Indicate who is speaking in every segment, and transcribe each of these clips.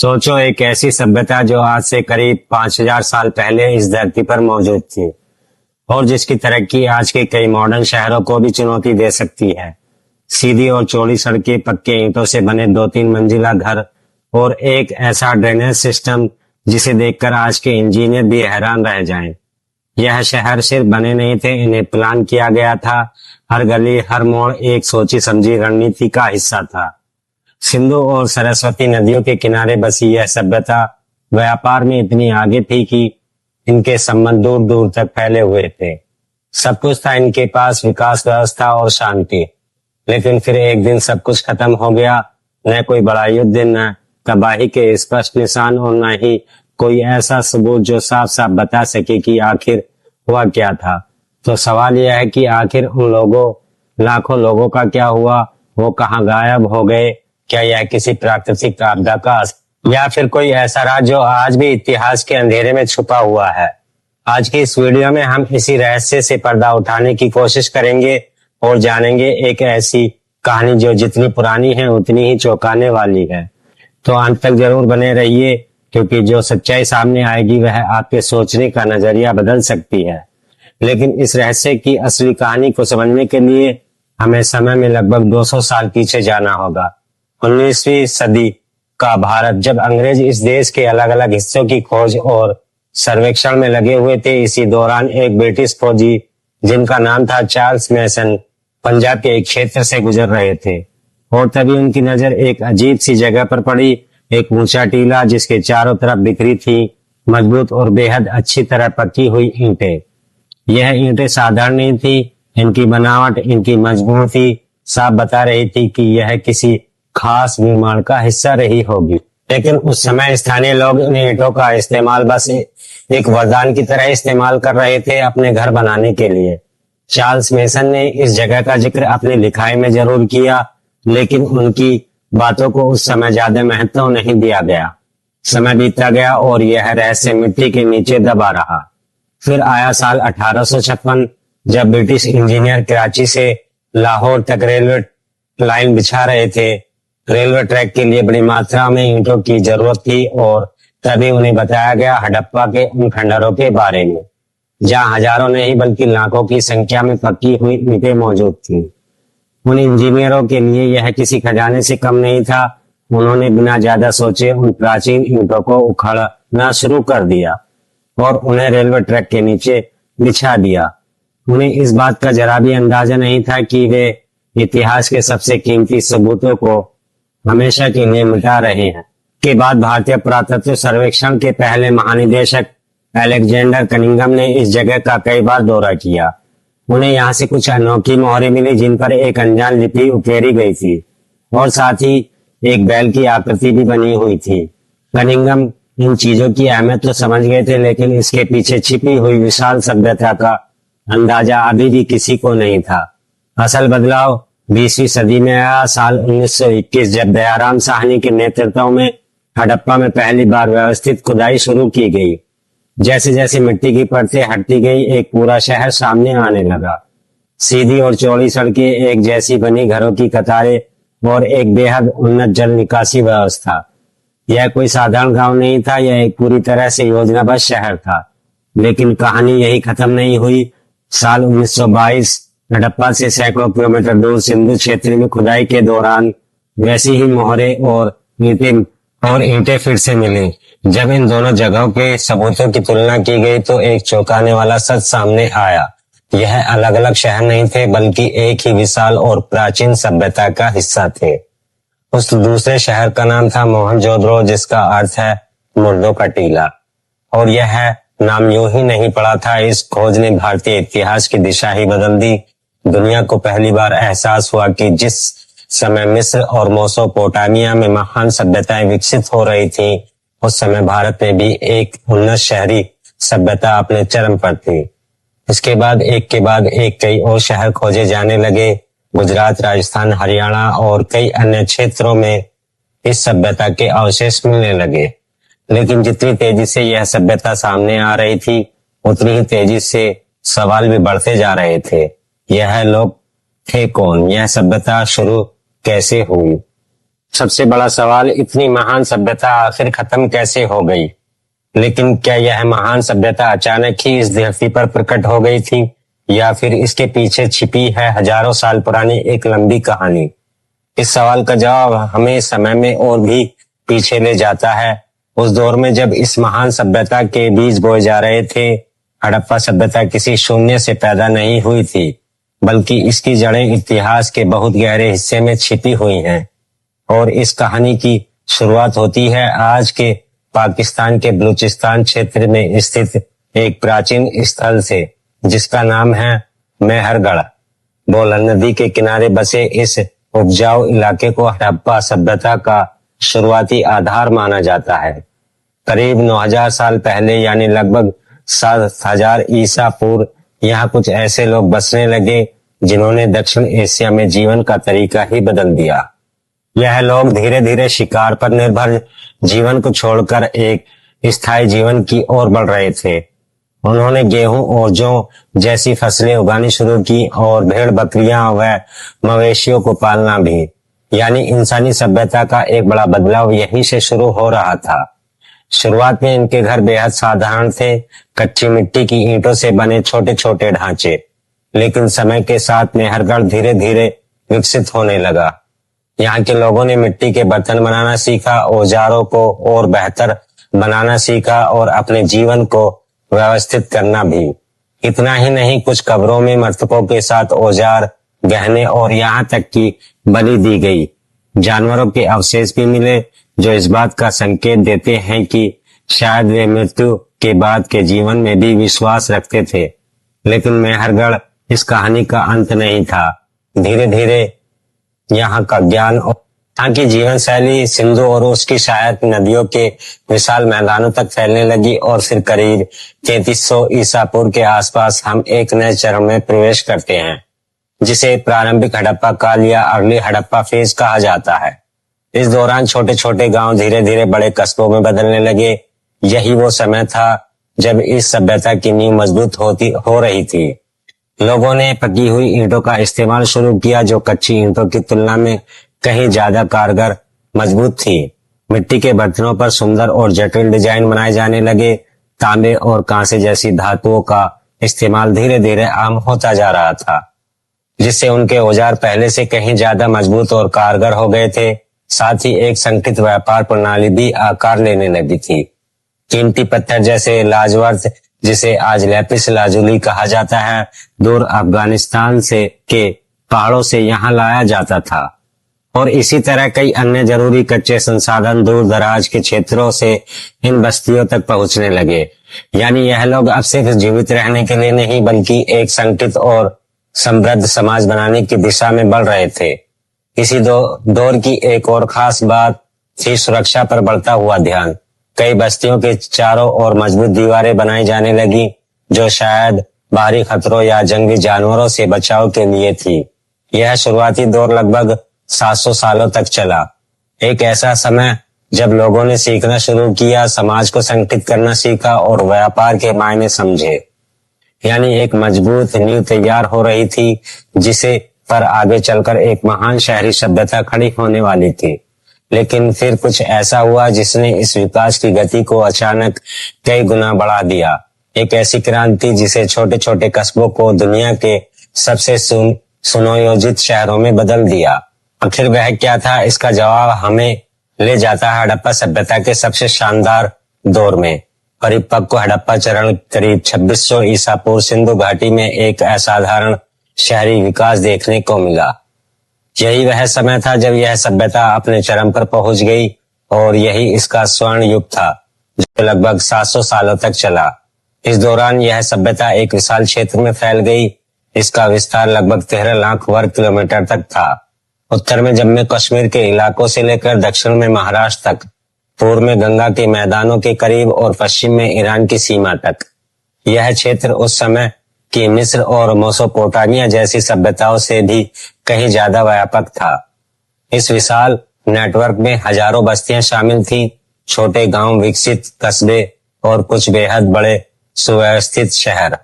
Speaker 1: सोचो, एक ऐसी सभ्यता जो आज से करीब 5000 साल पहले इस धरती पर मौजूद थी और जिसकी तरक्की आज के कई मॉडर्न शहरों को भी चुनौती दे सकती है। सीधी और चौड़ी सड़कें, पक्के ईंटों से बने 2-3 मंजिला घर और एक ऐसा ड्रेनेज सिस्टम जिसे देखकर आज के इंजीनियर भी हैरान रह जाएं। यह शहर सिर्फ बने नहीं थे, इन्हें प्लान किया गया था। हर गली, हर मोड़ एक सोची समझी रणनीति का हिस्सा था। सिंधु और सरस्वती नदियों के किनारे बसी यह सभ्यता व्यापार में इतनी आगे थी कि इनके संबंध दूर दूर तक फैले हुए थे। सब कुछ था इनके पास, विकास, व्यवस्था और शांति। लेकिन फिर एक दिन सब कुछ खत्म हो गया। न कोई बड़ा युद्ध, न तबाही के स्पष्ट निशान और न ही कोई ऐसा सबूत जो साफ साफ बता सके कि आखिर हुआ क्या था। तो सवाल यह है कि आखिर उन लाखों लोगों का क्या हुआ? वो कहाँ गायब हो गए? क्या यह किसी प्राकृतिक आपदा का या फिर कोई ऐसा राज जो आज भी इतिहास के अंधेरे में छुपा हुआ है? आज की इस वीडियो में हम इसी रहस्य से पर्दा उठाने की कोशिश करेंगे और जानेंगे एक ऐसी कहानी जो जितनी पुरानी है उतनी ही चौंकाने वाली है। तो अंत तक जरूर बने रहिए, क्योंकि जो सच्चाई सामने आएगी वह आपके सोचने का नजरिया बदल सकती है। लेकिन इस रहस्य की असली कहानी को समझने के लिए हमें समय में लगभग 200 साल पीछे जाना होगा। 19वीं सदी का भारत, जब अंग्रेज इस देश के अलग अलग हिस्सों की खोज और सर्वेक्षण में लगे हुए थे। इसी दौरान एक ब्रिटिश फौजी जिनका नाम था चार्ल्स मैसन, पंजाब के एक क्षेत्र से गुजर रहे थे और तभी उनकी नजर एक अजीब सी जगह पर पड़ी। एक ऊंचा टीला जिसके चारों तरफ बिखरी थी मजबूत और बेहद अच्छी तरह पकी हुई ईंटें। यह ईंटें साधारण नहीं थी, इनकी बनावट, इनकी मजबूती साफ बता रही थी कि यह किसी खास निर्माण का हिस्सा रही होगी। लेकिन उस समय स्थानीय लोग इन ईंटों का इस्तेमाल बस एक वरदान की तरह इस्तेमाल कर रहे थे अपने घर बनाने के लिए। चार्ल्स मेसन ने इस जगह का जिक्र अपनी लिखाई में जरूर किया, लेकिन उनकी बातों को उस समय ज्यादा महत्व नहीं दिया गया। समय बीतता गया और यह रहस्य मिट्टी के नीचे दबा रहा। फिर आया साल 1856, जब ब्रिटिश इंजीनियर कराची से लाहौर तक रेलवे लाइन बिछा रहे थे। रेलवे ट्रैक के लिए बड़ी मात्रा में ईंटों की जरूरत थी और तभी उन्हें बताया गया हड़प्पा के उन खंडरों के बारे में, जहां हजारों नहीं बल्कि लाखों की संख्या में पकी हुई ईंटें मौजूद थी। उन इंजीनियरों के लिए यह किसी खजाने से कम नहीं था। उन्होंने बिना ज्यादा सोचे उन प्राचीन ईंटों को उखाड़ना शुरू कर दिया और उन्हें रेलवे ट्रैक के नीचे बिछा दिया। उन्हें इस बात का जरा भी अंदाजा नहीं था कि वे इतिहास के सबसे कीमती सबूतों को हमेशा के लिए मिटा रहे हैं। के बाद भारतीय पुरातत्व सर्वेक्षण के पहले महानिदेशक अलेक्जेंडर कनिंघम ने इस जगह का कई बार दौरा किया। उन्हें यहाँ से कुछ अनोखी मोहरें मिली जिन पर एक अनजान लिपि उकेरी गई थी और साथ ही एक बैल की आकृति भी बनी हुई थी। कनिंघम इन चीजों की अहमियत तो समझ गए थे, लेकिन इसके पीछे छिपी हुई विशाल सभ्यता का अंदाजा अभी भी किसी को नहीं था। असल बदलाव 20वीं सदी में आया। साल 1921, जब दयाराम साहनी के नेतृत्व में हड़प्पा में पहली बार व्यवस्थित खुदाई शुरू की गई। जैसे जैसे मिट्टी की परतें हटती गई, एक पूरा शहर सामने आने लगा। सीधी और चौड़ी सड़कें, एक जैसी बनी घरों की कतारें और एक बेहद उन्नत जल निकासी व्यवस्था। यह कोई साधारण गांव नहीं था, यह एक पूरी तरह से योजनाबद्ध शहर था। लेकिन कहानी यही खत्म नहीं हुई। साल 1922 हड़प्पा से सैकड़ों किलोमीटर दूर सिंधु क्षेत्र में खुदाई के दौरान वैसी ही मोहरें और ईंटें फिर से मिली। जब इन दोनों जगहों के सबूतों की तुलना की गई तो एक चौंकाने वाला सच सामने आया। यह अलग अलग शहर नहीं थे, बल्कि एक ही विशाल और प्राचीन सभ्यता का हिस्सा थे। उस दूसरे शहर का नाम था मोहनजोदड़ो, जिसका अर्थ है मुर्दों का टीला। और यह नाम यूं ही नहीं पड़ा था। इस खोज ने भारतीय इतिहास की दिशा ही बदल दी। दुनिया को पहली बार एहसास हुआ कि जिस समय मिस्र और मेसोपोटामिया में महान सभ्यताएं विकसित हो रही थी, उस समय भारत में भी एक उन्नत शहरी सभ्यता अपने चरम पर थी। इसके बाद एक के बाद एक कई और शहर खोजे जाने लगे। गुजरात, राजस्थान, हरियाणा और कई अन्य क्षेत्रों में इस सभ्यता के अवशेष मिलने लगे। लेकिन जितनी तेजी से यह सभ्यता सामने आ रही थी, उतनी ही तेजी से सवाल भी बढ़ते जा रहे थे। यह लोग थे कौन? यह सभ्यता शुरू कैसे हुई? सबसे बड़ा सवाल, इतनी महान सभ्यता आखिर खत्म कैसे हो गई? लेकिन क्या यह महान सभ्यता अचानक ही इस धरती पर प्रकट हो गई थी, या फिर इसके पीछे छिपी है हजारों साल पुरानी एक लंबी कहानी? इस सवाल का जवाब हमें समय में और भी पीछे ले जाता है, उस दौर में जब इस महान सभ्यता के बीज बोए जा रहे थे। हड़प्पा सभ्यता किसी शून्य से पैदा नहीं हुई थी, बल्कि इसकी जड़ें इतिहास के बहुत गहरे हिस्से में छिपी हुई हैं। और इस कहानी की शुरुआत होती है आज के पाकिस्तान के बलूचिस्तान क्षेत्र में स्थित एक प्राचीन स्थल से, जिसका नाम है मेहरगढ़। बोलन नदी के किनारे बसे इस उपजाऊ इलाके को हड़प्पा सभ्यता का शुरुआती आधार माना जाता है। करीब 9000 साल पहले, यानी लगभग 7000 ईसा पूर्व यहाँ कुछ ऐसे लोग बसने लगे जिन्होंने दक्षिण एशिया में जीवन का तरीका ही बदल दिया। यह लोग धीरे धीरे शिकार पर निर्भर जीवन को छोड़कर एक स्थायी जीवन की ओर बढ़ रहे थे। उन्होंने गेहूं और जौ जैसी फसलें उगानी शुरू की और भेड़ बकरियां व मवेशियों को पालना भी। यानी इंसानी सभ्यता का एक बड़ा बदलाव यहीं से शुरू हो रहा था। शुरुआत में इनके घर बेहद साधारण थे, कच्ची मिट्टी की ईंटों से बने छोटे छोटे ढांचे। लेकिन समय के साथ मेहरगढ़ धीरे धीरे विकसित होने लगा। यहाँ के लोगों ने मिट्टी के बर्तन बनाना सीखा, औजारों को और बेहतर बनाना सीखा और अपने जीवन को व्यवस्थित करना भी। इतना ही नहीं, कुछ कब्रों में मृतकों के साथ औजार, गहने और यहाँ तक की बलि दी गई। जानवरों के अवशेष भी मिले, जो इस बात का संकेत देते हैं कि शायद वे मृत्यु के बाद के जीवन में भी विश्वास रखते थे। लेकिन मेहरगढ़ इस कहानी का अंत नहीं था। धीरे धीरे यहाँ का ज्ञान और यहाँ की जीवन शैली सिंधु और उसकी सहायक नदियों के विशाल मैदानों तक फैलने लगी। और फिर करीब 3300 ईसा पूर्व के आसपास हम एक नए चरण में प्रवेश करते हैं, जिसे प्रारंभिक हड़प्पा काल या अर्ली हड़प्पा फेज कहा जाता है। इस दौरान छोटे छोटे गांव धीरे धीरे बड़े कस्बों में बदलने लगे। यही वो समय था जब इस सभ्यता की नींव मजबूत हो रही थी। लोगों ने पकी हुई ईंटों का इस्तेमाल शुरू किया, जो कच्ची ईंटों की तुलना में कहीं ज्यादा कारगर मजबूत थी। मिट्टी के बर्तनों पर सुंदर और जटिल डिजाइन बनाए जाने लगे। तांबे और कांसे जैसी धातुओं का इस्तेमाल धीरे धीरे आम होता जा रहा था, जिससे उनके औजार पहले से कहीं ज्यादा मजबूत और कारगर हो गए थे। साथ ही एक संगठित व्यापार प्रणाली भी आकार लेने लगी थी। कीमती पत्थर जैसे लाजवर्थ, जिसे आज लैपिस लाजुली कहा जाता है, दूर अफगानिस्तान से के पहाड़ों से यहाँ लाया जाता था। और इसी तरह कई अन्य जरूरी कच्चे संसाधन दूर दराज के क्षेत्रों से इन बस्तियों तक पहुंचने लगे। यानी यह लोग अब सिर्फ जीवित रहने के लिए नहीं, बल्कि एक संगठित और समृद्ध समाज बनाने की दिशा में बढ़ रहे थे। इसी दौर की एक और खास बात थी सुरक्षा पर बढ़ता हुआ ध्यान। कई बस्तियों के चारों ओर मजबूत दीवारें बनाई जाने लगी, जो शायद बाहरी खतरों या जंगली जानवरों से बचाव के लिए थी। यह शुरुआती दौर लगभग 700 सालों तक चला। एक ऐसा समय जब लोगों ने सीखना शुरू किया, समाज को संगठित करना सीखा और व्यापार के मायने समझे। यानी एक मजबूत नींव तैयार हो रही थी, जिसे पर आगे चलकर एक महान शहरी सभ्यता खड़ी होने वाली थी। लेकिन फिर कुछ ऐसा हुआ जिसने इस विकास की गति को अचानक कई गुना बढ़ा दिया। एक ऐसी क्रांति जिसे छोटे छोटे कस्बों को दुनिया के सबसे सुनियोजित शहरों में बदल दिया। आखिर वह क्या था? इसका जवाब हमें ले जाता है हड़प्पा सभ्यता के सबसे शानदार दौर में। परिपक्व हड़प्पा चरण करीब 2600 ईसा पूर्व सिंधु घाटी में एक असाधारण शहरी विकास देखने को मिला। यही वह समय था जब यह सभ्यता अपने चरम पर पहुंच गई, और यही इसका स्वर्ण युग था, जो लगभग 700 सालों तक चला। इस दौरान यह सभ्यता एक विशाल क्षेत्र में फैल गई। इसका विस्तार लगभग 13 लाख वर्ग किलोमीटर तक था। उत्तर में जम्मू कश्मीर के इलाकों से लेकर दक्षिण में महाराष्ट्र तक, पूर्व में गंगा के मैदानों के करीब और पश्चिम में ईरान की सीमा तक। यह क्षेत्र उस समय की मिस्र और मेसोपोटामिया जैसी सभ्यताओं से भी कहीं ज्यादा व्यापक था। इस विशाल नेटवर्क में हजारों बस्तियां शामिल थीं, छोटे गांव, विकसित कस्बे और कुछ बेहद बड़े सुव्यवस्थित शहर।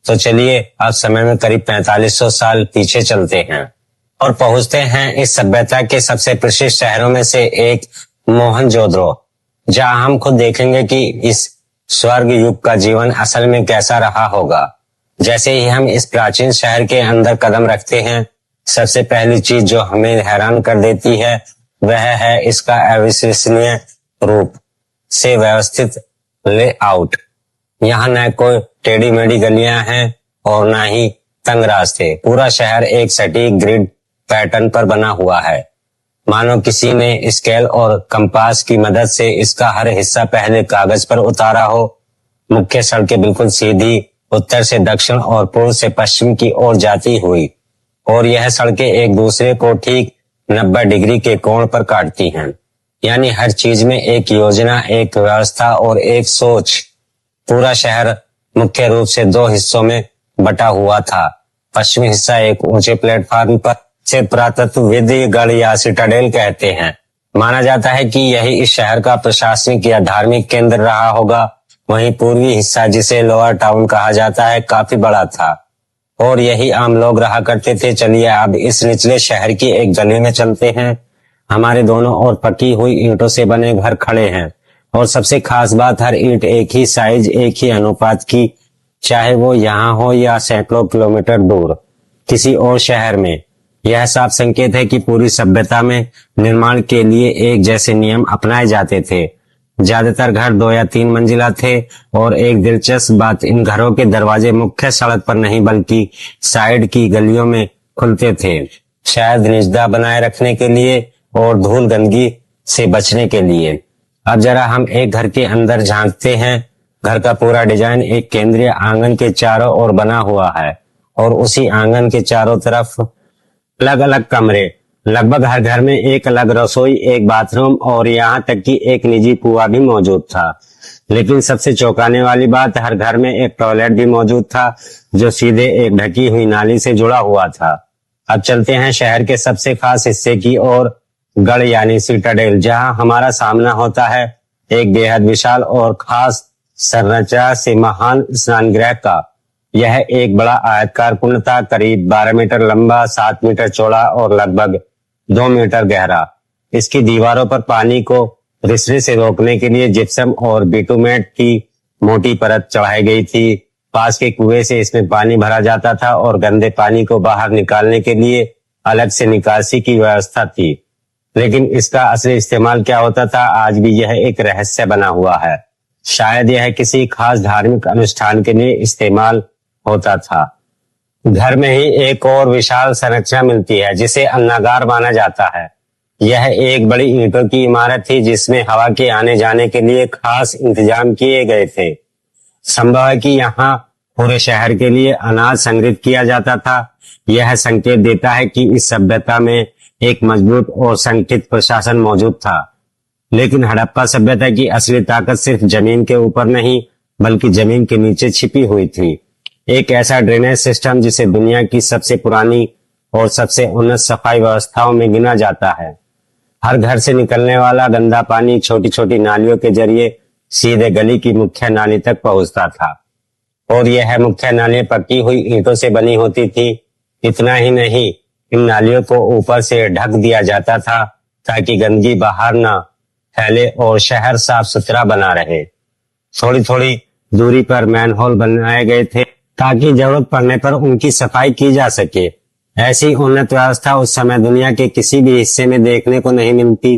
Speaker 1: तो चलिए अब समय में करीब 4500 साल पीछे चलते हैं। और पहुंचते हैं इस सभ्यता के सबसे प्रसिद्ध शहरों में से एक मोहनजोदड़ो, जहां हम खुद देखेंगे कि इस स्वर्ग युग का जीवन असल में कैसा रहा होगा। जैसे ही हम इस प्राचीन शहर के अंदर कदम रखते हैं, सबसे पहली चीज जो हमें हैरान कर देती है वह है इसका अविश्वसनीय रूप से व्यवस्थित लेआउट। यहाँ न कोई टेढ़ी मेढ़ी गलियां हैं और न ही तंग रास्ते। पूरा शहर एक सटीक ग्रिड पैटर्न पर बना हुआ है, मानो किसी ने स्केल और कंपास की मदद से इसका हर हिस्सा पहले कागज पर उतारा हो। मुख्य सड़कें बिल्कुल सीधी उत्तर से दक्षिण और पूर्व से पश्चिम की ओर जाती हुई, और यह सड़कें एक दूसरे को ठीक 90 डिग्री के कोण पर काटती हैं। यानी हर चीज में एक योजना, एक व्यवस्था और एक सोच। पूरा शहर मुख्य रूप से दो हिस्सों में बटा हुआ था। पश्चिमी हिस्सा एक ऊंचे प्लेटफार्म पर से पुरातत्वविद गढ़ या सिटाडेल कहते हैं। माना जाता है कि यही इस शहर का प्रशासनिक या धार्मिक केंद्र रहा होगा। वहीं पूर्वी हिस्सा, जिसे लोअर टाउन कहा जाता है, काफी बड़ा था और यही आम लोग रहा करते थे। चलिए अब इस निचले शहर की एक गली में चलते हैं। हमारे दोनों ओर पकी हुई ईंटों से बने घर खड़े हैं और सबसे खास बात, हर ईंट एक ही साइज, एक ही अनुपात की, चाहे वो यहाँ हो या सैकड़ों किलोमीटर दूर किसी और शहर में। यह साफ संकेत है कि पूरी सभ्यता में निर्माण के लिए एक जैसे नियम अपनाए जाते थे। ज्यादातर घर 2 या 3 मंजिला थे और एक दिलचस्प बात, इन घरों के दरवाजे मुख्य सड़क पर नहीं बल्कि साइड की गलियों में खुलते थे, शायद निजता बनाए रखने के लिए और धूल गंदगी से बचने के लिए। अब जरा हम एक घर के अंदर झांकते हैं। घर का पूरा डिजाइन एक केंद्रीय आंगन के चारों ओर बना हुआ है और उसी आंगन के चारों तरफ अलग अलग कमरे। लगभग हर घर में एक अलग रसोई, एक बाथरूम और यहाँ तक कि एक निजी कुआं भी मौजूद था। लेकिन सबसे चौंकाने वाली बात, हर घर में एक टॉयलेट भी मौजूद था जो सीधे एक ढकी हुई नाली से जुड़ा हुआ था। अब चलते हैं शहर के सबसे खास हिस्से की ओर, गढ़ यानी सिटाडेल, जहां हमारा सामना होता है एक बेहद विशाल और खास संरचना से महान स्नानगृह का। यह एक बड़ा आयतकार कुंड था, करीब 12 मीटर लंबा, 7 मीटर चौड़ा और लगभग 2 मीटर गहरा। इसकी दीवारों पर पानी को रिसने से रोकने के लिए जिप्सम और बिटुमेट की मोटी परत चढ़ाई गई थी। पास के कुएं से इसमें पानी भरा जाता था और गंदे पानी को बाहर निकालने के लिए अलग से निकासी की व्यवस्था थी। लेकिन इसका असली इस्तेमाल क्या होता था, आज भी यह एक रहस्य बना हुआ है। शायद यह किसी खास धार्मिक अनुष्ठान के लिए इस्तेमाल होता था। घर में ही एक और विशाल संरचना मिलती है जिसे अन्नागार माना जाता है। यह एक बड़ी ईंटों की इमारत थी जिसमें हवा के आने जाने के लिए खास इंतजाम किए गए थे। संभव है कि यहाँ पूरे शहर के लिए अनाज संग्रहित किया जाता था। यह संकेत देता है कि इस सभ्यता में एक मजबूत और संगठित प्रशासन मौजूद था। लेकिन हड़प्पा सभ्यता की असली ताकत सिर्फ जमीन के ऊपर नहीं बल्कि जमीन के नीचे छिपी हुई थी। एक ऐसा ड्रेनेज सिस्टम जिसे दुनिया की सबसे पुरानी और सबसे उन्नत सफाई व्यवस्थाओं में गिना जाता है। हर घर से निकलने वाला गंदा पानी छोटी छोटी नालियों के जरिए सीधे गली की मुख्य नाली तक पहुंचता था और यह मुख्य नाली पक्की हुई ईंटों से बनी होती थी। इतना ही नहीं, इन नालियों को ऊपर से ढक दिया जाता था ताकि गंदगी बाहर ना फैले और शहर साफ सुथरा बना रहे। थोड़ी थोड़ी दूरी पर मैनहोल बनाए गए थे ताकि जरूरत पड़ने पर उनकी सफाई की जा सके। ऐसी उन्नत व्यवस्था उस समय दुनिया के किसी भी हिस्से में देखने को नहीं मिलती।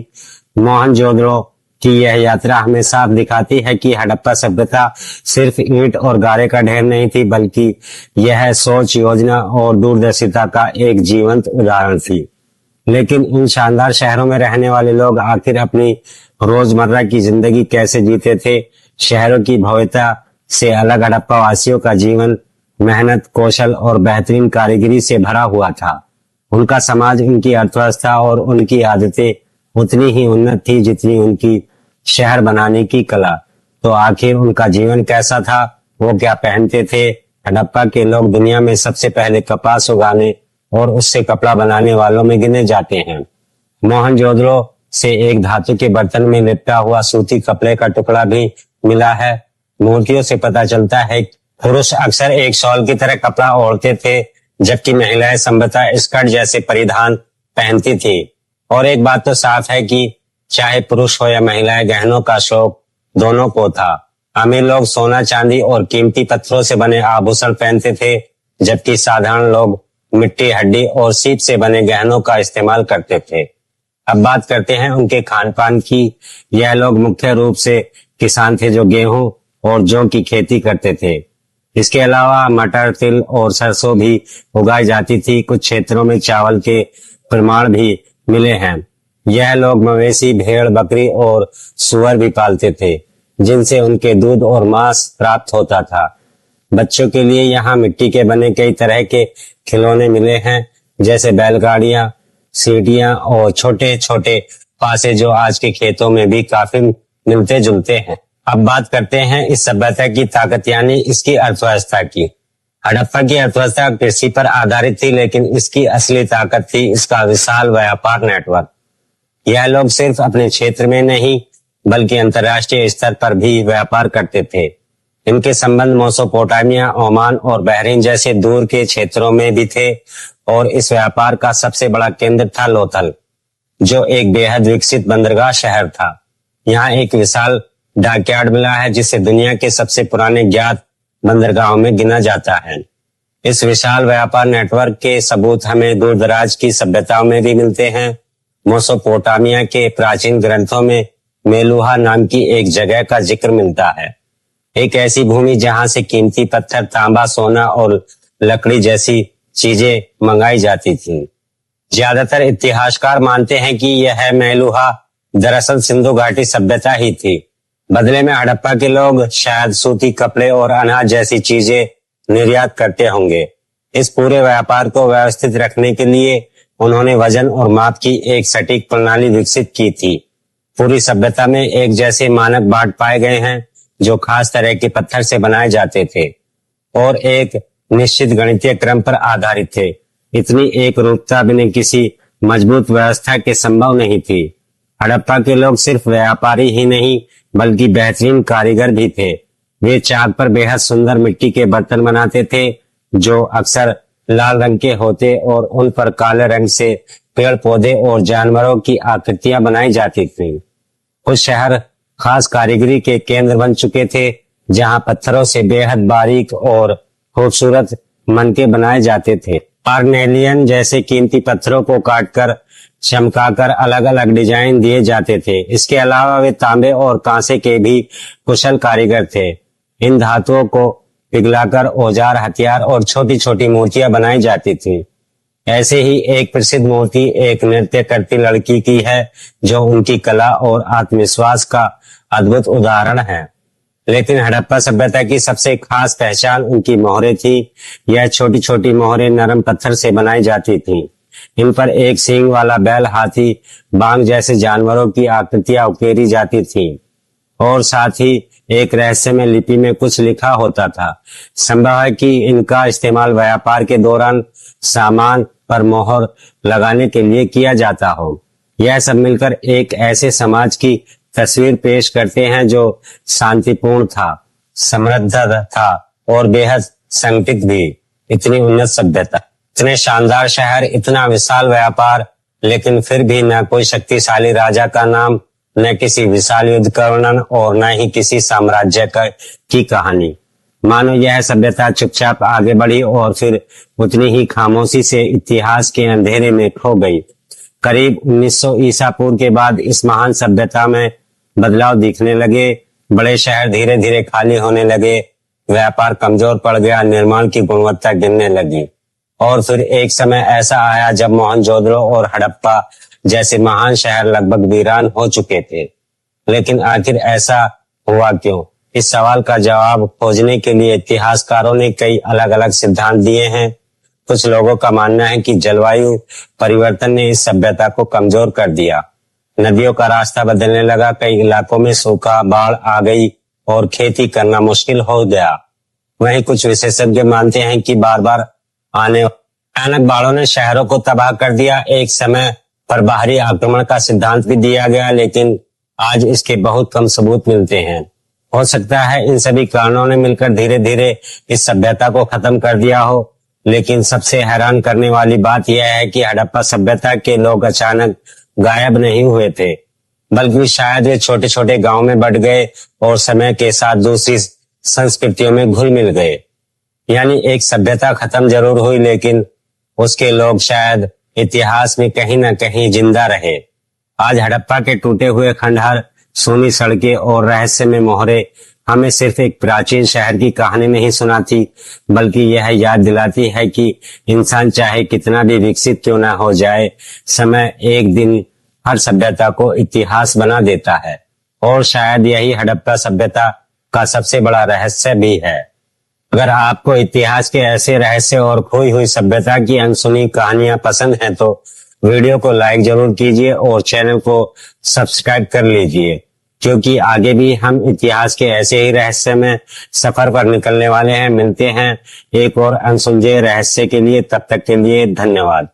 Speaker 1: मोहनजोदड़ो की यह यात्रा हमें साफ दिखाती है कि हड़प्पा सभ्यता सिर्फ ईंट और गारे का ढेर नहीं थी बल्कि यह सोच, योजना और दूरदर्शिता का एक जीवंत उदाहरण थी। लेकिन इन शानदार शहरों में रहने वाले लोग आखिर अपनी रोजमर्रा की जिंदगी कैसे जीते थे? शहरों की भव्यता से अलग हड़प्पा वासियों का जीवन मेहनत, कौशल और बेहतरीन कारीगरी से भरा हुआ था। उनका समाज, उनकी अर्थव्यवस्था और उनकी आदतें उतनी ही उन्नत थी जितनी उनकी शहर बनाने की कला। तो आखिर उनका जीवन कैसा था? वो क्या पहनते थे? हड़प्पा के लोग दुनिया में सबसे पहले कपास उगाने और उससे कपड़ा बनाने वालों में गिने जाते हैं। मोहनजोदड़ो से एक धातु के बर्तन में लिपटा हुआ सूती कपड़े का टुकड़ा भी मिला है। मूर्तियों से पता चलता है पुरुष अक्सर एक शॉल की तरह कपड़ा ओढ़ते थे जबकि महिलाएं संभवतः स्कर्ट जैसे परिधान पहनती थी। और एक बात तो साफ है कि चाहे पुरुष हो या महिलाएं, गहनों का शौक दोनों को था। अमीर लोग सोना, चांदी और कीमती पत्थरों से बने आभूषण पहनते थे, जबकि साधारण लोग मिट्टी, हड्डी और सीप से बने गहनों का इस्तेमाल करते थे। अब बात करते हैं उनके खान पान की। यह लोग मुख्य रूप से किसान थे जो गेहूं और जौ की खेती करते थे। इसके अलावा मटर, तिल और सरसों भी उगाई जाती थी। कुछ क्षेत्रों में चावल के प्रमाण भी मिले हैं। यह लोग मवेशी, भेड़, बकरी और सुअर भी पालते थे, जिनसे उनके दूध और मांस प्राप्त होता था। बच्चों के लिए यहाँ मिट्टी के बने कई तरह के खिलौने मिले हैं, जैसे बैलगाड़ियां, सीढ़ियां और छोटे छोटे पासे, जो आज के खेतों में भी काफी मिलते जुलते हैं। अब बात करते हैं इस सभ्यता की ताकत यानी इसकी अर्थव्यवस्था की। हड़प्पा की अर्थव्यवस्था कृषि पर आधारित थी, लेकिन इसकी असली ताकत थी इसका विशाल व्यापार नेटवर्क। यह लोग सिर्फ अपने क्षेत्र में नहीं बल्कि अंतर्राष्ट्रीय स्तर पर भी व्यापार करते थे। इनके संबंध मेसोपोटामिया, ओमान और बहरीन जैसे दूर के क्षेत्रों में भी थे। और इस व्यापार का सबसे बड़ा केंद्र था लोथल, जो एक बेहद विकसित बंदरगाह शहर था। यहाँ एक विशाल डॉकयार्ड मिला है, जिसे दुनिया के सबसे पुराने ज्ञात बंदरगाहों में गिना जाता है। इस विशाल व्यापार नेटवर्क के सबूत हमें दूर दराज की सभ्यताओं में भी मिलते हैं। मेसोपोटामिया के प्राचीन ग्रंथों में मेलुहा नाम की एक जगह का जिक्र मिलता है, एक ऐसी भूमि जहां से कीमती पत्थर, तांबा, सोना और लकड़ी जैसी चीजें मंगाई जाती थी। ज्यादातर इतिहासकार मानते हैं कि यह मेलुहा दरअसल सिंधु घाटी सभ्यता ही थी। बदले में हड़प्पा के लोग शायद सूती कपड़े और अनाज जैसी चीजें निर्यात करते होंगे। इस पूरे व्यापार को व्यवस्थित रखने के लिए उन्होंने वजन और माप की एक सटीक प्रणाली विकसित की थी। पूरी सभ्यता में एक जैसे मानक बाट पाए गए हैं, जो खास तरह के पत्थर से बनाए जाते थे और एक निश्चित गणितीय क्रम पर आधारित थे। इतनी एक रूपता बिना किसी मजबूत व्यवस्था के संभव नहीं थी। हड़प्पा के लोग सिर्फ व्यापारी ही नहीं बल्कि बेहतरीन कारीगर भी थे। वे चाक पर बेहद सुंदर मिट्टी के बर्तन बनाते थे, जो अक्सर लाल रंग के होते और उन पर काले रंग से पेड़ पौधे और जानवरों की आकृतियां बनाई जाती थीं। कुछ शहर खास कारीगरी के केंद्र बन चुके थे, जहां पत्थरों से बेहद बारीक और खूबसूरत मनके बनाए जाते थे। कार्नेलियन जैसे कीमती पत्थरों को काटकर चमकाकर अलग अलग डिजाइन दिए जाते थे। इसके अलावा वे तांबे और कांसे के भी कुशल कारीगर थे। इन धातुओं को पिघलाकर औजार, हथियार और छोटी छोटी मूर्तियां बनाई जाती थी। ऐसे ही एक प्रसिद्ध मूर्ति एक नृत्य करती लड़की की है, जो उनकी कला और आत्मविश्वास का अद्भुत उदाहरण है। लेकिन हड़प्पा सभ्यता की सबसे खास पहचान उनकी मोहरें थी। यह छोटी छोटी मोहरें नरम पत्थर से बनाई जाती थीं। इन पर एक सींग वाला बैल, हाथी, बांग जैसे जानवरों की आकृतियां उकेरी जाती थीं और साथ ही एक रहस्यमय लिपि में कुछ लिखा होता था। संभव है कि इनका इस्तेमाल व्यापार के दौरान सामान पर मोहर लगाने के लिए किया जाता हो। यह सब मिलकर एक ऐसे समाज की तस्वीर पेश करते हैं जो शांतिपूर्ण था, समृद्ध था और बेहद संगठित भी। इतनी उन्नत सभ्यता, इतने शानदार शहर, इतना विशाल व्यापार, लेकिन फिर भी न कोई शक्तिशाली राजा का नाम, न किसी विशाल युद्ध का वर्णन और न ही किसी साम्राज्य की कहानी। मानो यह सभ्यता चुपचाप आगे बढ़ी और फिर उतनी ही खामोशी से इतिहास के अंधेरे में खो गई। करीब 1900 ईसा पूर्व के बाद इस महान सभ्यता में बदलाव दिखने लगे। बड़े शहर धीरे धीरे खाली होने लगे, व्यापार कमजोर पड़ गया, निर्माण की गुणवत्ता गिरने लगी। और फिर एक समय ऐसा आया जब मोहनजोदड़ो और हड़प्पा जैसे महान शहर लगभग वीरान हो चुके थे। लेकिन आखिर ऐसा हुआ क्यों? इस सवाल का जवाब खोजने के लिए इतिहासकारों ने कई अलग अलग सिद्धांत दिए हैं। कुछ लोगों का मानना है कि जलवायु परिवर्तन ने इस सभ्यता को कमजोर कर दिया। नदियों का रास्ता बदलने लगा, कई इलाकों में सूखा, बाढ़ आ गई और खेती करना मुश्किल हो गया। वहीं कुछ विशेषज्ञ मानते हैं कि बार बार आने भयानक बाढ़ों ने शहरों को तबाह कर दिया। एक समय पर बाहरी आक्रमण का सिद्धांत भी दिया गया, लेकिन आज इसके बहुत कम सबूत मिलते हैं। हो सकता है इन सभी कारणों ने मिलकर धीरे धीरे इस सभ्यता को खत्म कर दिया हो, लेकिन सबसे हैरान करने वाली बात यह है कि हड़प्पा सभ्यता के लोग अचानक गायब नहीं हुए थे, बल्कि शायद वे छोटे छोटे गांव में बढ़ गए और समय के साथ दूसरी संस्कृतियों में घुल मिल गए। यानी एक सभ्यता खत्म जरूर हुई, लेकिन उसके लोग शायद इतिहास में कहीं न कहीं जिंदा रहे। आज हड़प्पा के टूटे हुए खंडहर, सूनी सड़कें और रहस्यमय मोहरे हमें सिर्फ एक प्राचीन शहर की कहानी नहीं सुनाती, बल्कि यह याद दिलाती है कि इंसान चाहे कितना भी विकसित क्यों ना हो जाए, समय एक दिन हर सभ्यता को इतिहास बना देता है। और शायद यही हड़प्पा सभ्यता का सबसे बड़ा रहस्य भी है। अगर आपको इतिहास के ऐसे रहस्य और खोई हुई सभ्यता की अनसुनी कहानियां पसंद हैं तो वीडियो को लाइक जरूर कीजिए और चैनल को सब्सक्राइब कर लीजिए, क्योंकि आगे भी हम इतिहास के ऐसे ही रहस्य में सफर पर निकलने वाले हैं। मिलते हैं एक और अनसुलझे रहस्य के लिए, तब तक के लिए धन्यवाद।